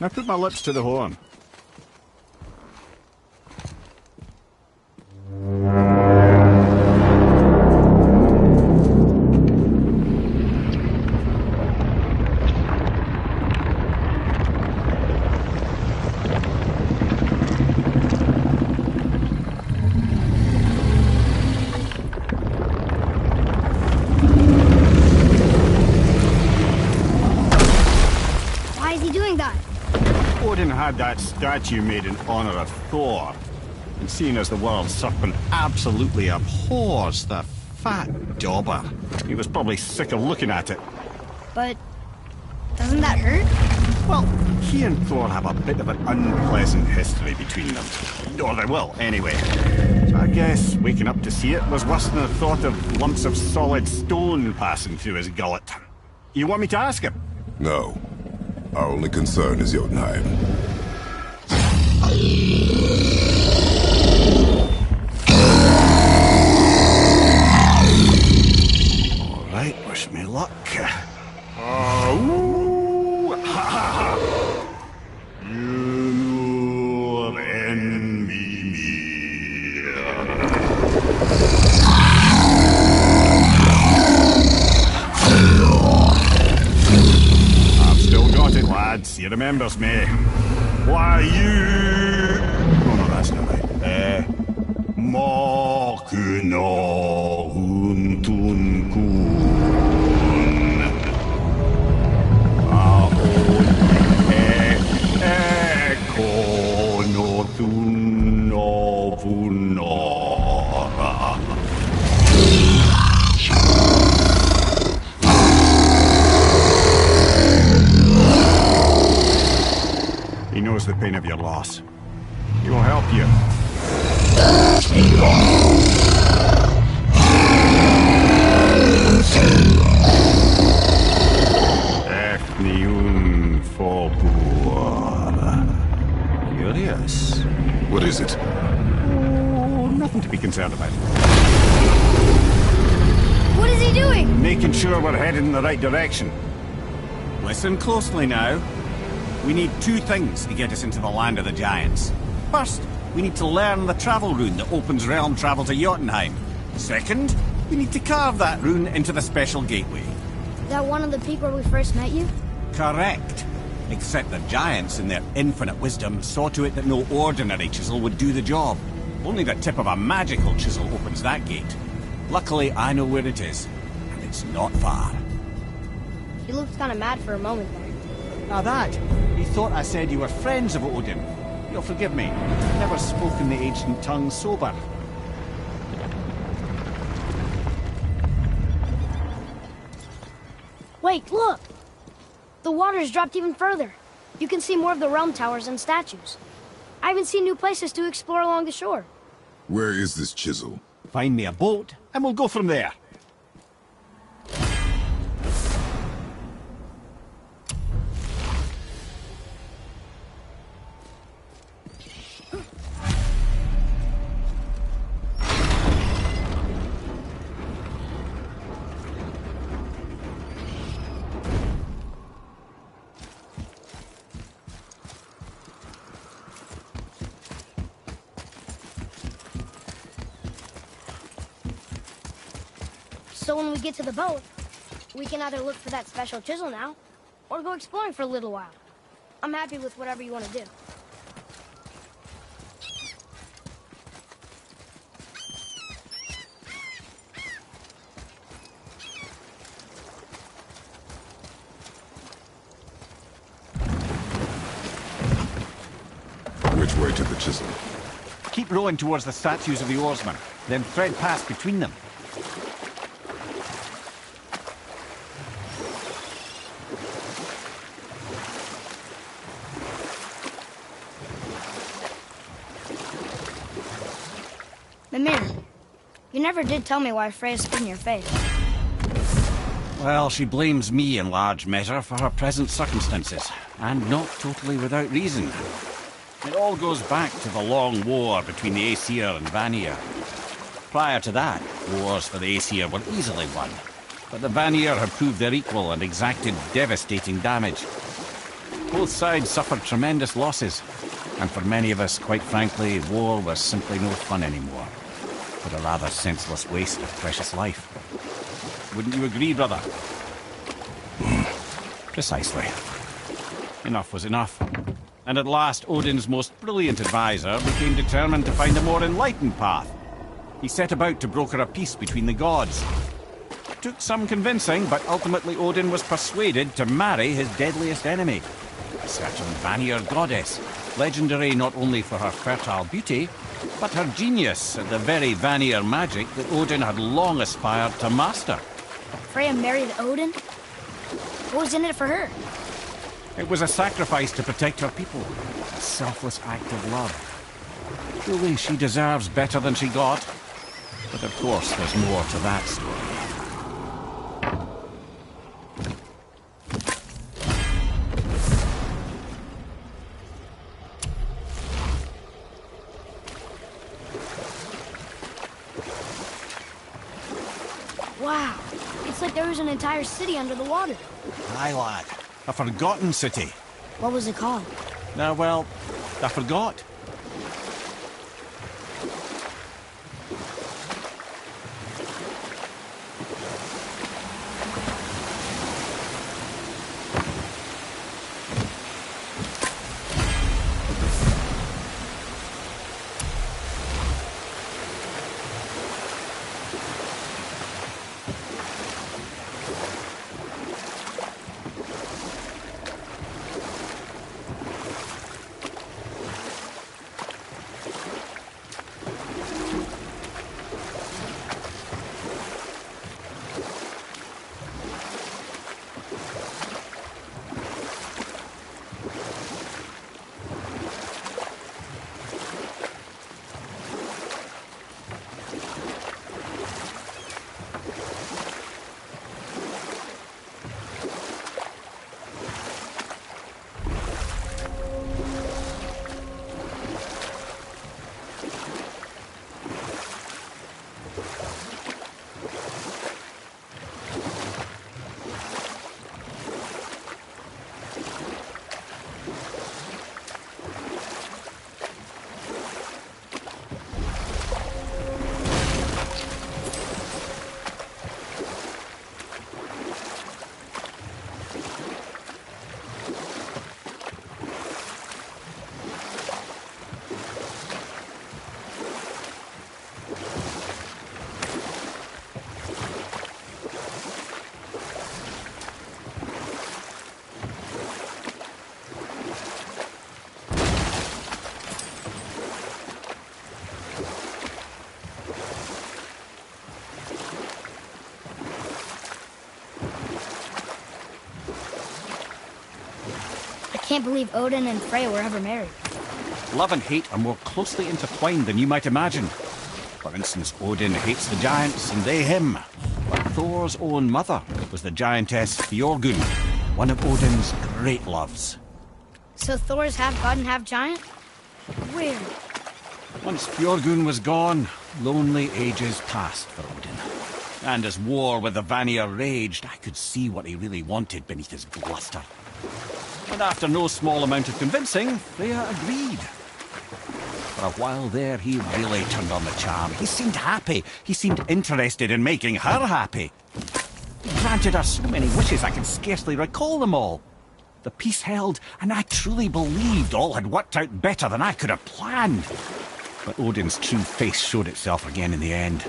I put my lips to the horn. Odin had that statue made in honor of Thor. And seeing as the world serpent absolutely abhors the fat dauber, he was probably sick of looking at it. But doesn't that hurt? Well, he and Thor have a bit of an unpleasant history between them. Or they will, anyway. So I guess waking up to see it was worse than the thought of lumps of solid stone passing through his gullet. You want me to ask him? No. Our only concern is Jotunheim. All right, wish me luck. Oh, ha ha ha! You envy me. Got it, lads. He remembers me. Why, you... Oh, no, that's not right. Makuna huntun kun. Aon ekonotun novunora. He knows the pain of your loss. He will help you. Efniun Fobur. Curious. What is it? Oh, nothing to be concerned about. What is he doing? Making sure we're headed in the right direction. Listen closely now. We need two things to get us into the land of the giants. First, we need to learn the travel rune that opens realm travel to Jotunheim. Second, we need to carve that rune into the special gateway. Is that one of the peak where we first met you? Correct. Except the giants, in their infinite wisdom, saw to it that no ordinary chisel would do the job. Only the tip of a magical chisel opens that gate. Luckily, I know where it is, and it's not far. You looked kind of mad for a moment there. Now that, he thought I said you were friends of Odin. You'll forgive me. I've never spoken the ancient tongue sober. Wait, look! The water's dropped even further. You can see more of the realm towers and statues. I even see new places to explore along the shore. Where is this chisel? Find me a boat, and we'll go from there. So when we get to the boat, we can either look for that special chisel now, or go exploring for a little while. I'm happy with whatever you want to do. Which way to the chisel? Keep rowing towards the statues of the oarsmen, then thread past between them. Mimir, you never did tell me why Freya spit in your face. Well, she blames me in large measure for her present circumstances, and not totally without reason. It all goes back to the long war between the Aesir and Vanir. Prior to that, wars for the Aesir were easily won, but the Vanir had proved their equal and exacted devastating damage. Both sides suffered tremendous losses, and for many of us, quite frankly, war was simply no fun anymore, but a rather senseless waste of precious life. Wouldn't you agree, brother? Precisely. Enough was enough. And at last, Odin's most brilliant advisor became determined to find a more enlightened path. He set about to broker a peace between the gods. It took some convincing, but ultimately Odin was persuaded to marry his deadliest enemy, a certain Vanir goddess, legendary not only for her fertile beauty, but her genius at the very Vanir magic that Odin had long aspired to master. Freya married Odin? What was in it for her? It was a sacrifice to protect her people, a selfless act of love. Truly, she deserves better than she got. But of course, there's more to that story. Wow, it's like there was an entire city under the water. Aye, lad. A forgotten city. What was it called? Well, I forgot. I can't believe Odin and Freya were ever married. Love and hate are more closely intertwined than you might imagine. For instance, Odin hates the giants and they him. But Thor's own mother was the giantess Fjorgyn, one of Odin's great loves. So Thor's half god and half giant? Weird. Once Fjorgyn was gone, lonely ages passed for Odin. And as war with the Vanir raged, I could see what he really wanted beneath his bluster. And after no small amount of convincing, Freya agreed. For a while there, he really turned on the charm. He seemed happy. He seemed interested in making her happy. He granted her so many wishes I can scarcely recall them all. The peace held, and I truly believed all had worked out better than I could have planned. But Odin's true face showed itself again in the end.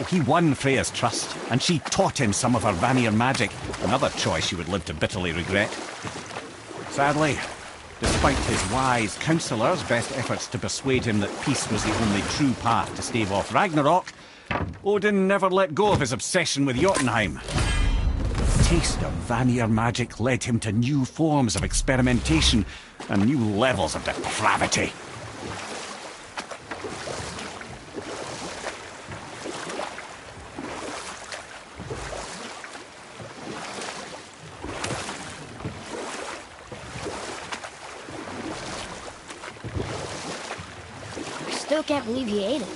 He won Freya's trust, and she taught him some of her Vanir magic, another choice she would live to bitterly regret. Sadly, despite his wise counsellors' best efforts to persuade him that peace was the only true path to stave off Ragnarok, Odin never let go of his obsession with Jotunheim. The taste of Vanir magic led him to new forms of experimentation and new levels of depravity. Still can't believe he ate it.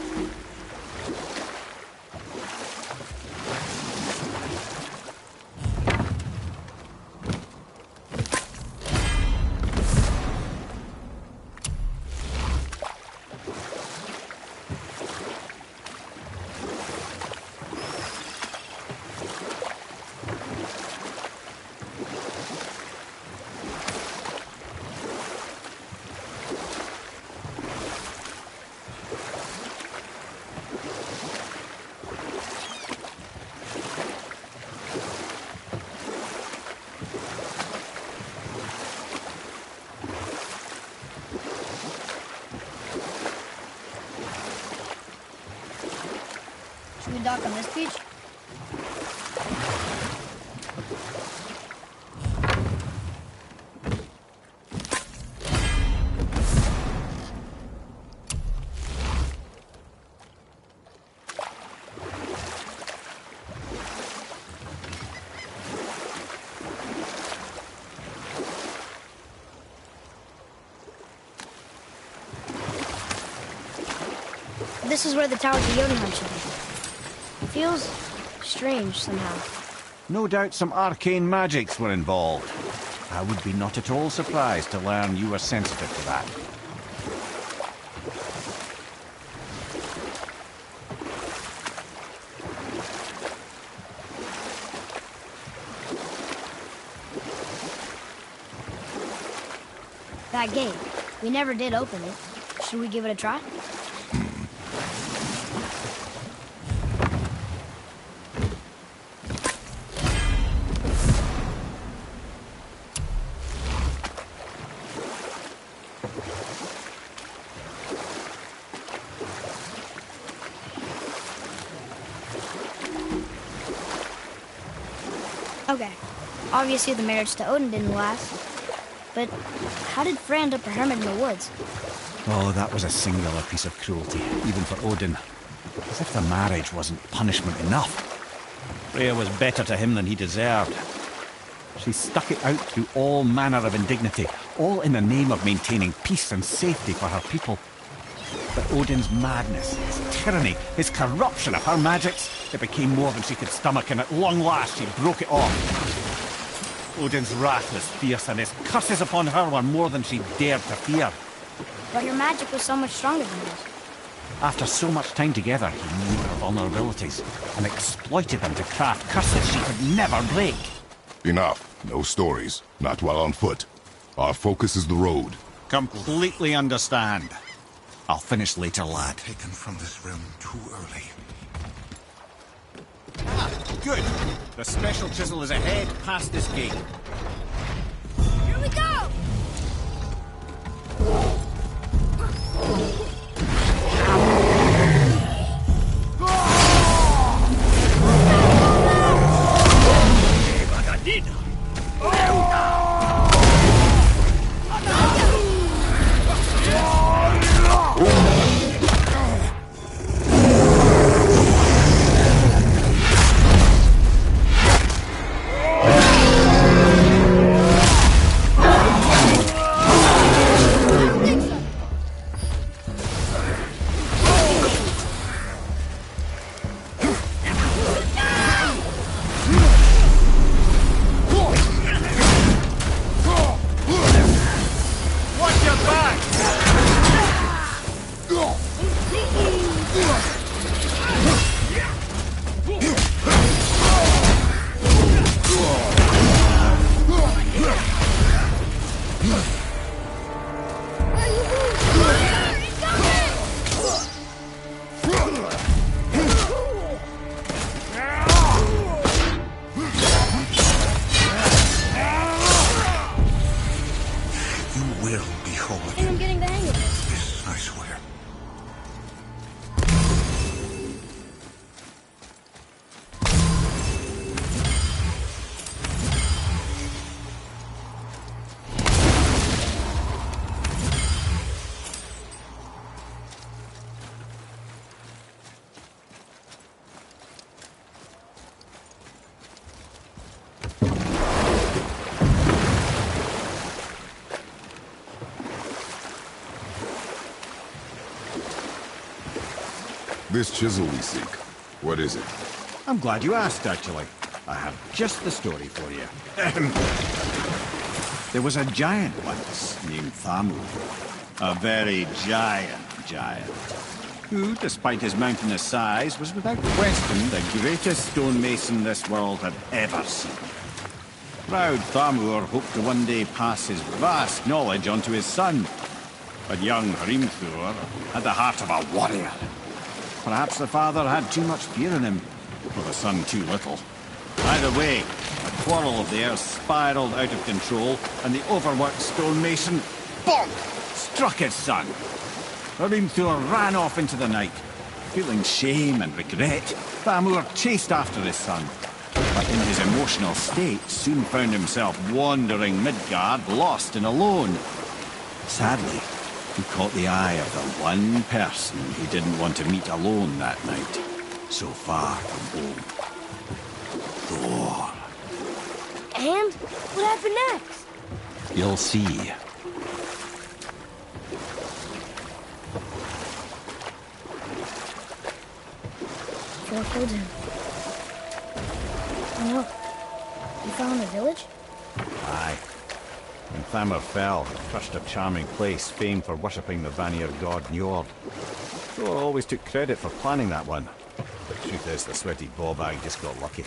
to dock on this beach? This is where the Tower to Jotunheim should be. Feels strange somehow. No doubt some arcane magics were involved. I would be not at all surprised to learn you were sensitive to that. That gate. We never did open it. Should we give it a try? Okay. Obviously the marriage to Odin didn't last. But how did Frey end up a hermit in the woods? Oh, that was a singular piece of cruelty, even for Odin. As if the marriage wasn't punishment enough. Freya was better to him than he deserved. She stuck it out through all manner of indignity, all in the name of maintaining peace and safety for her people. But Odin's madness, his tyranny, his corruption of her magics, it became more than she could stomach, and at long last she broke it off. Odin's wrath was fierce, and his curses upon her were more than she dared to fear. But her magic was so much stronger than his. After so much time together, he knew her vulnerabilities, and exploited them to craft curses she could never break. Enough. No stories. Not while on foot. Our focus is the road. Completely understand. I'll finish later, lad. Taken from this realm too early. Ah, good. The special chisel is ahead, past this gate. Here we go! This chisel we seek, what is it? I'm glad you asked, actually. I have just the story for you. There was a giant once named Thamu. A very giant, who, despite his mountainous size, was without question the greatest stonemason this world had ever seen. Proud Thamur hoped to one day pass his vast knowledge on to his son. But young Hrimthur had the heart of a warrior. Perhaps the father had too much fear in him, or the son too little. Either way, a quarrel of theirs spiraled out of control, and the overworked stonemason, bonk, struck his son. Hrimthur ran off into the night, feeling shame and regret, Thamur chased after his son. But in his emotional state, soon found himself wandering Midgard, lost and alone. Sadly, he caught the eye of the one person he didn't want to meet alone that night, so far from home. Thor. And what happened next? You'll see. Thor killed him. Oh no. You found the village? Aye. When Thamur fell, he crushed a charming place famed for worshipping the Vanir god Njord. Thor always took credit for planning that one. The truth is, the sweaty ballbag just got lucky.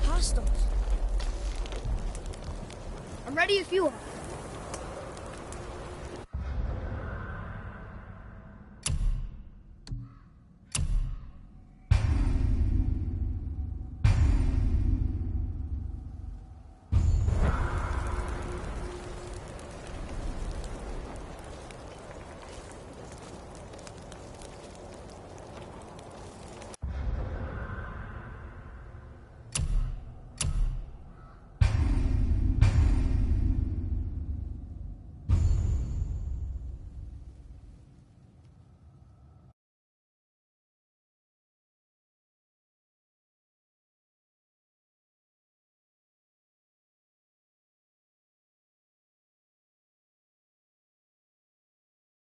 Hostiles. I'm ready if you are.